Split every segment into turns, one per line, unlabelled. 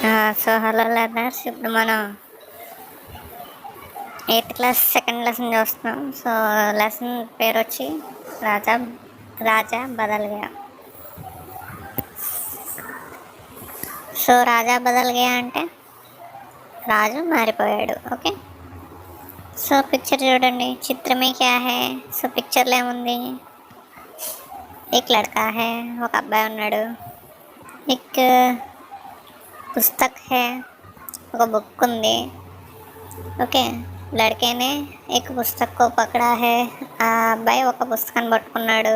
Hello learners, ఇప్పుడు మనం 8th class second lesson చూస్తున్నాం. లెసన్ పేరు వచ్చి రాజా రాజా బదల్ గయా. రాజా బదల్ గయా అంటే రాజు మారిపోయాడు. ఓకే, పిక్చర్ చూడండి. చిత్రమే క్యా హై? పిక్చర్లో ఏముంది? లడ్కా హై, ఒక అబ్బాయి ఉన్నాడు. పుస్తక్ హై, ఒక బుక్ ఉంది. ఓకే, లడ్కేనే పుస్తక్ కో పకడా హై, ఆ అబ్బాయి ఒక పుస్తకాన్ని పట్టుకున్నాడు.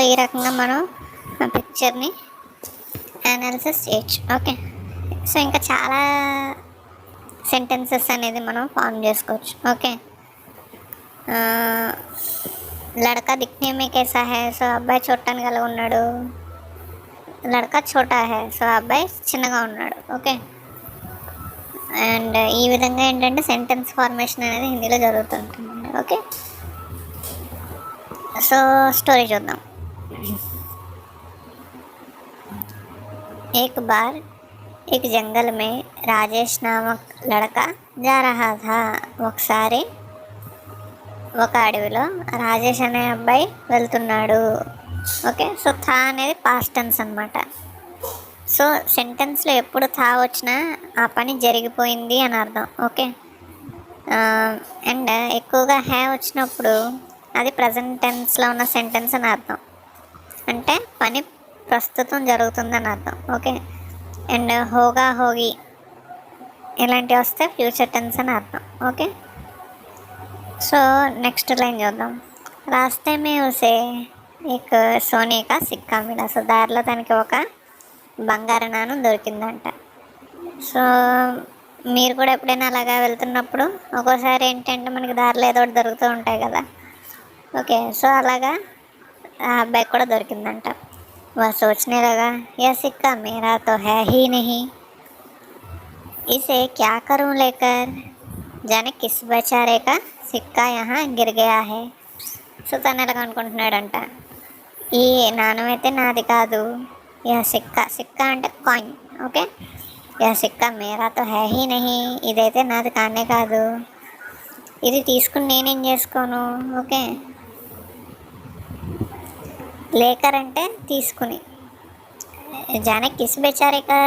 ఈ రకంగా మనం ఆ పిక్చర్ని అనాలిసిస్ చేయొచ్చు. ఓకే, ఇంకా చాలా సెంటెన్సెస్ అనేది మనం ఫామ్ చేసుకోవచ్చు. ఓకే, లడకా దిక్నే మే కేసా హై? అబ్బాయి చూడటానికి ఎలా ఉన్నాడు? లడకా చోటా హై, అబ్బాయి చిన్నగా ఉన్నాడు. ఓకే, అండ్ ఈ విధంగా ఏంటంటే సెంటెన్స్ ఫార్మేషన్ అనేది హిందీలో జరుగుతుంటుంది. ఓకే, స్టోరీ చూద్దాం. एक बार एक जंगल में రాజేష్ నామక్ లడకా జా రహా థా. ఒకసారి ఒక అడవిలో రాజేష్ అనే అబ్బాయి వెళ్తున్నాడు. ఓకే, థా అనేది పాస్ట్ టెన్స్ అనమాట. సెంటెన్స్లో ఎప్పుడు థా వచ్చినా ఆ పని జరిగిపోయింది అని అర్థం. ఓకే, అండ్ ఎక్కువగా హ్యా వచ్చినప్పుడు అది ప్రజెంట్ టెన్స్లో ఉన్న సెంటెన్స్ అని అర్థం. అంటే పని ప్రస్తుతం జరుగుతుందని అర్థం. ఓకే, అండ్ హోగా హోగి ఇలాంటివి వస్తే ఫ్యూచర్ టెన్స్ అని అర్థం. ఓకే, నెక్స్ట్ లైన్ చూద్దాం. రాస్తే మే ఉసే ఏక్ సోనే కా సిక్కా మిలా. దారిలో తనకి ఒక బంగారు నాణం దొరికిందంట. మీరు కూడా ఎప్పుడైనా అలాగా వెళ్తున్నప్పుడు ఒక్కోసారి ఏంటంటే మనకి దారిలో ఏదో ఒకటి దొరుకుతూ ఉంటాయి కదా. ఓకే, అలాగా ఆ అబ్బాయికి కూడా దొరికిందంట. वह सोचने लगा, यह सिक्का मेरा तो है ही नहीं, इसे क्या करूं लेकर, जाने किस बेचारे का सिक्का यहाँ गिर गया है. తను ఎలాగ అనుకుంటున్నాడంట, ఈ నాణం అయితే నాది కాదు. యా సిక్కా అంటే కాయిన్. ఓకే, యా సిక్కా మేరా తో హై హీ నహీ, ఇదైతే నాది కానే కాదు, ఇది తీసుకుని నేనేం చేసుకోను. ఓకే, లేకర్ అంటే తీసుకుని. జానే కిస్ బేచారే కా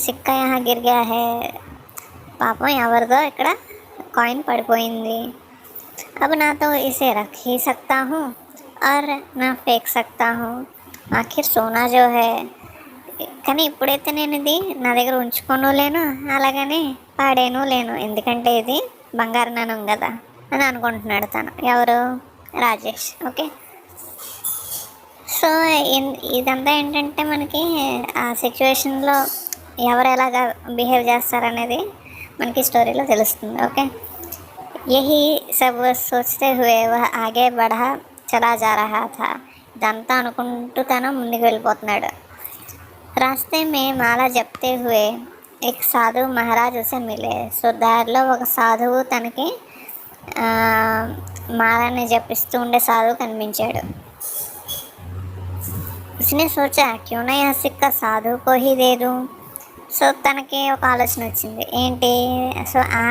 సిక్కా యహా గిర్ గయా హై, పాపం ఎవరిదో ఇక్కడ కాయిన్ పడిపోయింది. అబ్ నా తో ఇసే రఖ్ హీ సక్తా హూ ఆర్ నా ఫేక్ సక్తా హూ, ఆఖిర్ సోనా జో హై. కానీ ఇప్పుడైతే నేను ఇది నా దగ్గర ఉంచుకోను లేను, అలాగని పాడేను లేను, ఎందుకంటే ఇది బంగారు నాణం కదా అని అనుకుంటున్నాడు తను. ఎవరు? రాజేష్. ఓకే, ఇదంతా ఏంటంటే మనకి ఆ సిచ్యువేషన్లో ఎవరు ఎలాగా బిహేవ్ చేస్తారనేది మనకి స్టోరీలో తెలుస్తుంది. ఓకే, యహీ సబ్ సోచతే హుయే వహ్ ఆగే బఢా చలా జా రహా థా. ఇదంతా అనుకుంటూ తను ముందుకు వెళ్ళిపోతున్నాడు. రాస్తే మే మాలా జప్తే హుయే ఏక్ సాధు మహారాజ్ ఉసే మిలే. దారిలో ఒక సాధువు తనకి మాలని జపిస్తూ ఉండే సాధువు కనిపించాడు. उसने सोचा क्यों ना यह सिक्का साधु को ही दे दूं. తనకి ఒక ఆలోచన వచ్చింది. ఏంటి? ఆ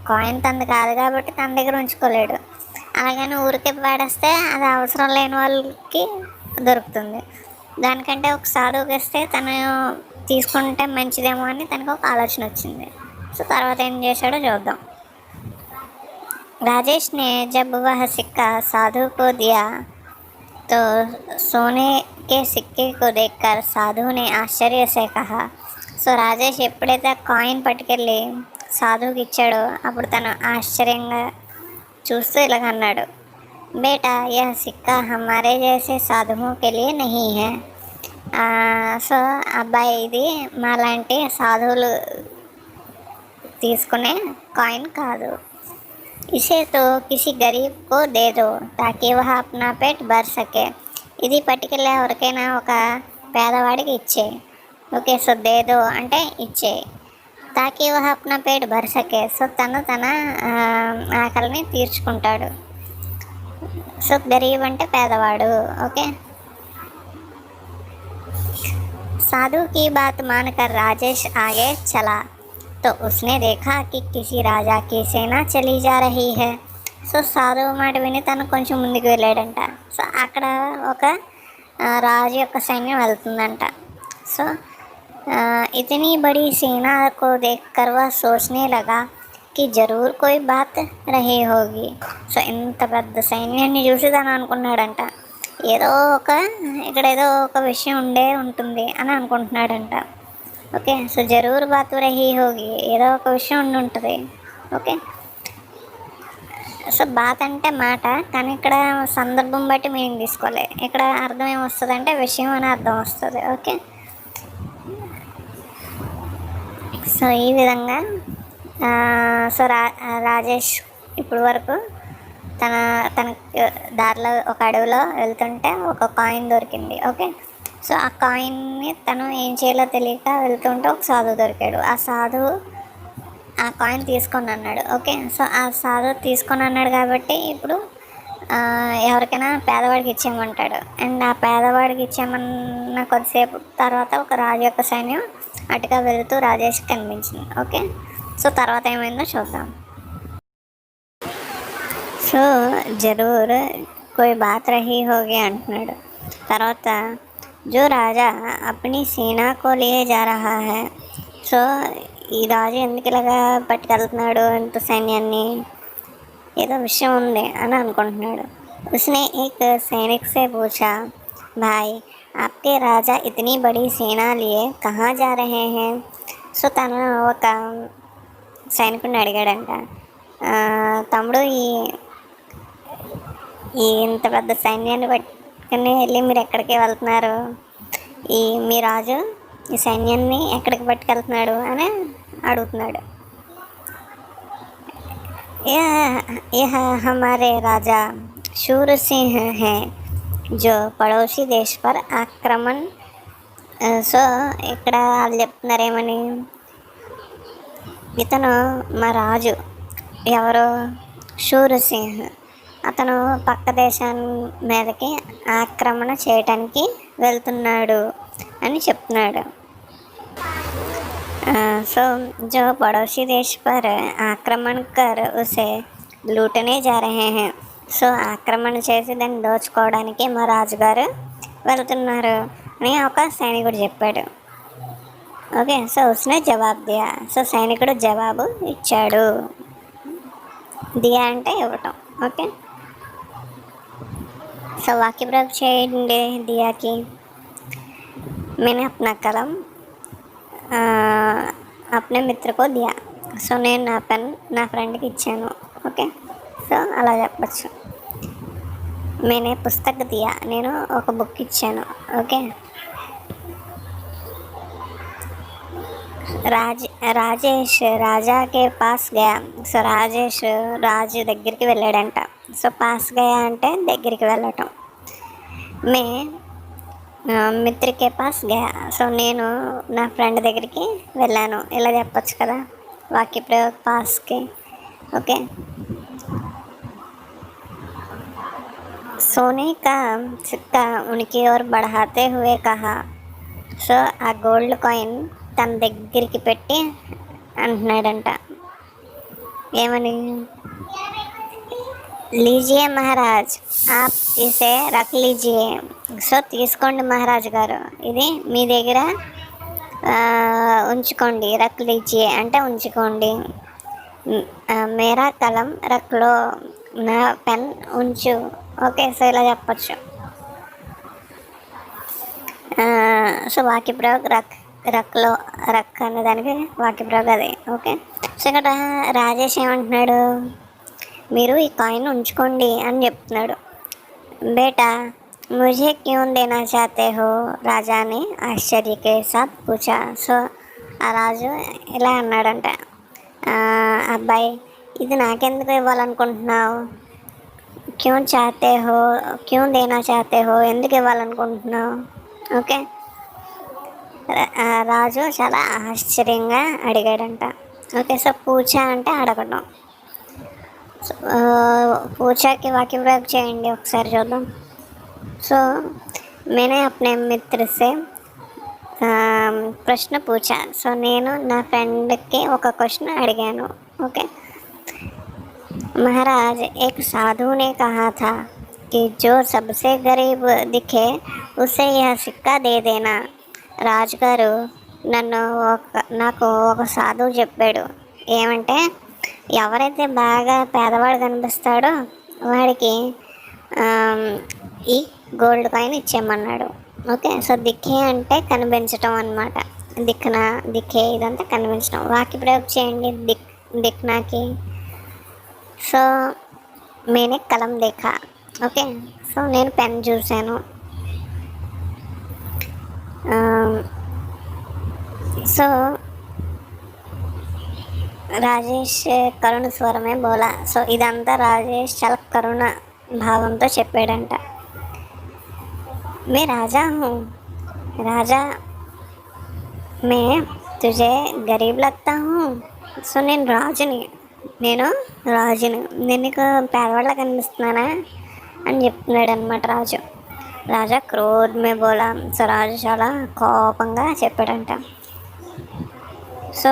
కాయిన్ తనది కాదు కాబట్టి తన దగ్గర ఉంచుకోలేడు, అలాగని ఊరికే పాడేస్తే అది అవసరం లేని వాళ్ళకి దొరుకుతుంది. దానికంటే ఒక సాధువుకి ఇస్తే తను తీసుకుంటే మంచిదేమో అని తనకు ఒక ఆలోచన వచ్చింది. తర్వాత ఏం చేశాడో చూద్దాం. రాజేష్ నే జబ్ వహ్ సిక్కా సాధు కో దియా तो सोने के सिक्के को देखकर साधु ने आश्चर्य से कहा. రాజేష్ ఎప్పుడైతే కాయిన్ పట్టుకెళ్ళి సాధువుకి ఇచ్చాడో అప్పుడు తను ఆశ్చర్యంగా చూస్తూ ఇలాగ అన్నాడు, బేటా యహ్ సిక్కా హమారే జైసే సాధువు కే లియే నహీ హై. అబ్బాయి, ఇది మాలాంటి సాధువులు తీసుకునే కాయిన్ కాదు. ఇసే తో కిసి గరీబ్ కో దే దో తాకీ వహ అప్నా పేట్ భర్ సకే. ఇది పట్టుకెళ్ళి ఎవరికైనా ఒక పేదవాడికి ఇచ్చే. ఓకే, దే దో అంటే ఇచ్చే. తాకీ వహ అప్నా పేట్ భర్ సకే, తను తన ఆకలిని తీర్చుకుంటాడు. గరీబ్ అంటే పేదవాడు. ఓకే, साधु की बात मानकर राजेश आगे चला तो उसने देखा कि किसी राजा की सेना चली जा रही है. సో సాధువు మాట విని తను కొంచెం ముందుకు వెళ్ళాడంట. సో అక్కడ ఒక రాజు యొక్క సైన్యం వెళ్తుందంట. సో इतनी बड़ी सेना को देखकर वह सोचने लगा कि जरूर कोई बात रही होगी. సో ఇంత పెద్ద సైన్యాన్ని చూసి తను అనుకున్నాడంట, ఏదో ఇక్కడ ఏదో ఒక విషయం ఉంటుంది అని అనుకుంటున్నాడంట. ఓకే, సో జరూర్ బాత్ రహీ హోగి, ఏదో ఒక విషయం ఉంటుంది. ఓకే, సో బాత్ అంటే మాట, కానీ ఇక్కడ సందర్భం బట్టి మీనింగ్ తీసుకోవాలి. ఇక్కడ అర్థం ఏమొస్తుంది అంటే విషయం అని అర్థం వస్తుంది. ఓకే, సో ఈ విధంగా సో రాజేష్ ఇప్పటి వరకు తన దారిలో ఒక అడవిలో వెళ్తుంటే ఒక కాయిన్ దొరికింది. ఓకే, సో ఆ కాయిన్ని తను ఏం చేయాలో తెలియక వెళ్తుంటే ఒక సాధువు దొరికాడు. ఆ సాధువు ఆ కాయిన్ తీసుకొని అన్నాడు. ఓకే, సో ఆ సాధువు తీసుకొని అన్నాడు కాబట్టి ఇప్పుడు ఎవరికైనా పేదవాడికి ఇచ్చేయమంటాడు. అండ్ ఆ పేదవాడికి ఇచ్చేయమన్న కొద్దిసేపు తర్వాత ఒక రాజు యొక్క సైన్యం అటుగా వెళుతూ రాజేష్కి కనిపించింది. ఓకే, సో తర్వాత ఏమైందో చూద్దాం. సో జరూర్ కోయి బాత్ రహీ హోగి అంటున్నాడు. తర్వాత జో రాజా అప్నీ సేనా కో లియే జా రహా హై. సో ఈ రాజు ఎందుకు ఇలాగా పట్టుకెళ్తున్నాడు ఇంత సైన్యాన్ని, ఏదో విషయం ఉంది అని అనుకుంటున్నాడు. ఉస్నే ఏక్ సైనిక్ సే పూఛా, భాయ్ आपके राजा इतनी बड़ी सेना लिए कहाँ जा रहे हैं. సో తను ఒక సైనికుడిని అడిగాడంట, తమ్ముడు ఈ ఇంత పెద్ద సైన్యాన్ని పట్టుకుని వెళ్ళి మీరు ఎక్కడికి వెళ్తున్నారు, మీ రాజు ఈ సైన్యాన్ని ఎక్కడికి పట్టుకెళ్తున్నాడు అని అడుగుతున్నాడు. यह हमारे राजा शूर सिंह हैं जो पड़ोसी देश पर आक्रमण. సో ఇక్కడ వాళ్ళు చెప్తున్నారేమని, ఇతను మా రాజు ఎవరు, శూరసింహ్, అతను పక్క దేశం మీదకి ఆక్రమణ చేయటానికి వెళ్తున్నాడు అని చెప్తున్నాడు. సో जो पड़ोसी देश पर आक्रमण कर उसे लूटने जा रहे हैं. సో ఆక్రమణ చేసి దాన్ని దోచుకోవడానికి మా రాజుగారు వెళ్తున్నారు అని ఒక సైనికుడు చెప్పాడు. ఓకే, సో ఉస్నే జవాబ్ దియా. సో సైనికుడు జవాబు ఇచ్చాడు. దియా అంటే ఇవ్వటం. ఓకే, సో వాక్య ప్రయోగం చేయండి దియాకి. मैंने अपना कलम अपने मित्र को दिया. సో నేను నా పెన్ నా ఫ్రెండ్కి ఇచ్చాను. ఓకే, సో అలా చెప్పచ్చు. मैंने पुस्तक दिया, నేను ఒక బుక్ ఇచ్చాను. ఓకే, రాజేష్ రాజాకే పాస్ గయా. సో రాజేష్ రాజు దగ్గరికి వెళ్ళాడంట. సో పాస్ గయా అంటే దగ్గరికి వెళ్ళటం. మే మిత్రకే పాస్ గయా. సో నేను నా ఫ్రెండ్ దగ్గరికి వెళ్ళాను, ఇలా చెప్పచ్చు కదా వాక్య ప్రయోగ పాస్కి. ఓకే, सोने का सिक्का उनकी ओर बढ़ाते हुए कहा. సో ఆ గోల్డ్ కాయిన్ తన దగ్గరికి పెట్టి అంటున్నాడంట ఏమని, లీజియే మహారాజ్ ఆప్ ఇసే రఖ్ లీజియే. సో తీసుకోండి మహారాజు గారు, ఇది మీ దగ్గర ఉంచుకోండి. రఖ్ లీజియే అంటే ఉంచుకోండి. మేరా కలం రఖ్లో, నా పెన్ ఉంచు. ఓకే, సో ఇలా చెప్పచ్చు. సో వాక్య ప్రయోగ రఖ్లో, రక్ అనే దానికి వాక్య ప్రయోగ అది. ఓకే, సో ఇక్కడ రాజేష్ ఏమంటున్నాడు, మీరు ఈ కాయిన్ ఉంచుకోండి అని చెప్తున్నాడు. బేటా ముझे क्यों देना चाहते हो, రాజా ने आश्चर्य के साथ पूछा. సో ఆ రాజు ఇలా అన్నాడంట, అబ్బాయి ఇది నాకెందుకు ఇవ్వాలనుకుంటున్నావు, క్యూ చాతే హో, క్యూ దేనా చాతే హో, ఎందుకు ఇవ్వాలనుకుంటున్నావు. ఓకే, రాజు చాలా ఆశ్చర్యంగా అడిగాడంట. ఓకే, సో పూచా అంటే అడగడం. పూచాకి వాక్య ప్రయోగం చేయండి ఒకసారి చూద్దాం. సో मैंने अपने मित्र से ప్రశ్న పూచా. సో నేను నా ఫ్రెండ్కి ఒక క్వశ్చన్ అడిగాను. ఓకే. महाराज एक साधु ने कहा था कि जो सबसे गरीब दिखे उसे यह सिक्का दे देना. రాజుగారు నాకు ఒక సాధువు చెప్పాడు. ఏమంటే ఎవరైతే బాగా పేదవాడు కనిపిస్తాడో వాడికి ఈ గోల్డ్ కాయిన్ ఇచ్చేయమన్నాడు. ఓకే. సో దిక్కే అంటే కనిపించటం అనమాట. దిక్కే ఇదంతా కనిపించడం. వాక్య ప్రయోగం చేయండి. దిక్నాకి. సో మేనే కలం దేఖా. ఓకే. సో నేను పెన్ చూశాను. సో రాజేష్ కరుణ స్వరమే బోలా. సో ఇదంతా రాజేష్ చాలా కరుణ భావంతో చెప్పాడంట. मैं राजा हूँ. राजा मैं तुझे गरीब लगता हूँ. సో నేను రాజుని నీకు పేదవాళ్ళ కనిపిస్తున్నానా అని చెప్తున్నాడు అనమాట రాజు. రాజా క్రోధ్ మే బోలా. సో రాజు చాలా కోపంగా చెప్పాడంట. సో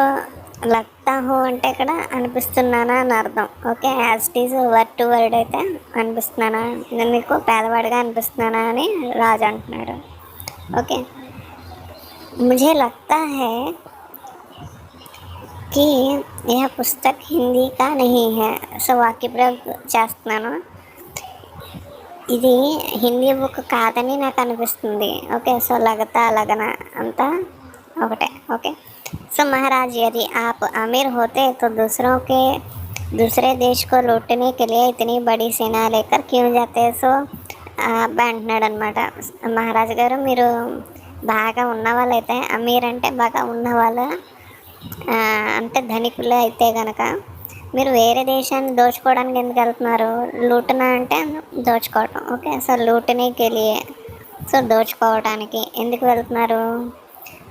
లగ్తా హూ అంటే ఇక్కడ అనిపిస్తున్నానా అని అర్థం. Okay. As it is word to word అయితే అనిపిస్తున్నానా, నేను నీకు పేదవాడిగా అనిపిస్తున్నానా అని రాజు అంటున్నాడు. ఓకే. मुझे लगता है कि यह पुस्तक हिंदी का नहीं है. సో వాక్య ప్రయోగం చేస్తున్నాను. ఇది హిందీ బుక్ కాదని నాకు అనిపిస్తుంది. ఓకే. సో లగతా లగన అంతా ఒకటే. ఓకే. సో महाराज यदि आप अमीर होते तो दूसरे देश को लूटने के लिए इतनी बड़ी सेना लेकर क्यों जाते. సో అబ్బాయి అంటున్నాడు అనమాట. మహారాజు గారు మీరు బాగా ఉన్నవాళ్ళైతే, అమీర్ అంటే బాగా ఉన్నవాళ్ళు అంటే ధనికులు అయితే కనుక మీరు వేరే దేశాన్ని దోచుకోవడానికి ఎందుకు వెళ్తున్నారు. లూటన అంటే దోచుకోవటం. ఓకే. సో లూటనీకి వెళ్ళి సో దోచుకోవడానికి ఎందుకు వెళ్తున్నారు.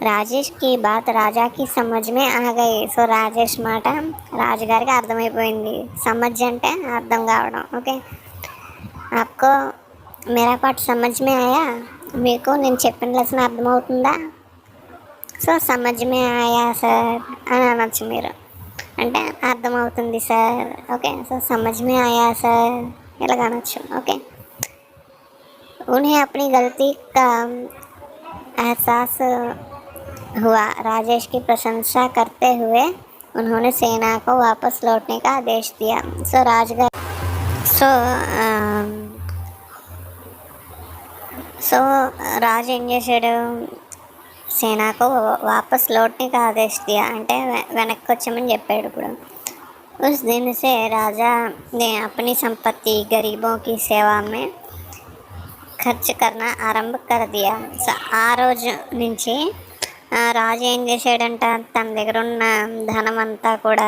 రాజేష్కి బాత్ రాజాకి సమజ్మే ఆగాయి. సో రాజేష్ మాట రాజుగారికి అర్థమైపోయింది. సమజ్ అంటే అర్థం కావడం. ఓకే. ఆప్కో మేరా పాట్ సమజ్మే ఆయా. మీకు నేను చెప్పిన లెసన్ అర్థమవుతుందా. సో సమజ్మే ఆయా సార్ అని అనొచ్చు మీరు. అంటే అర్థమవుతుంది సార్. ఓకే. సో సమజ్మే ఆయా సార్ ఇలాగ అనొచ్చు. ఓకే. उन्हें अपनी गलती का एहसास हुआ. राजेश की प्रशंसा करते हुए उन्होंने सेना को वापस लौटने का आदेश दिया. సో రాజుగారు సో రాజు ఏం చేశాడు. సేనాకు వాపస్ लौटने का आदेश दिया అంటే వెనక్కి వచ్చామని చెప్పాడు. ఇప్పుడు उस दिन से राजा ने अपनी संपत्ति गरीबों की सेवा में ఖర్చు కర్నా ఆరంభ కర్ దియా. సో ఆ రోజు నుంచి రాజు ఏం చేశాడంట, తన దగ్గర ఉన్న ధనం అంతా కూడా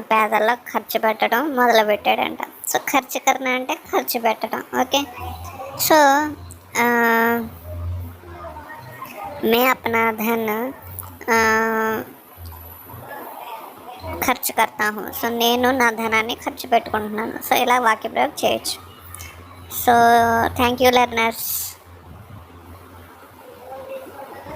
పేదల్లో ఖర్చు పెట్టడం మొదలుపెట్టాడంట. సో ఖర్చు కర్నా అంటే ఖర్చు పెట్టడం. ఓకే. సో मैं अपना धन ఖర్చు కర్తా హూ. సో నేను నా ధనాన్ని ఖర్చు పెట్టుకుంటున్నాను. సో ఇలా వాక్య ప్రయోగం చేయొచ్చు. So thank you learners.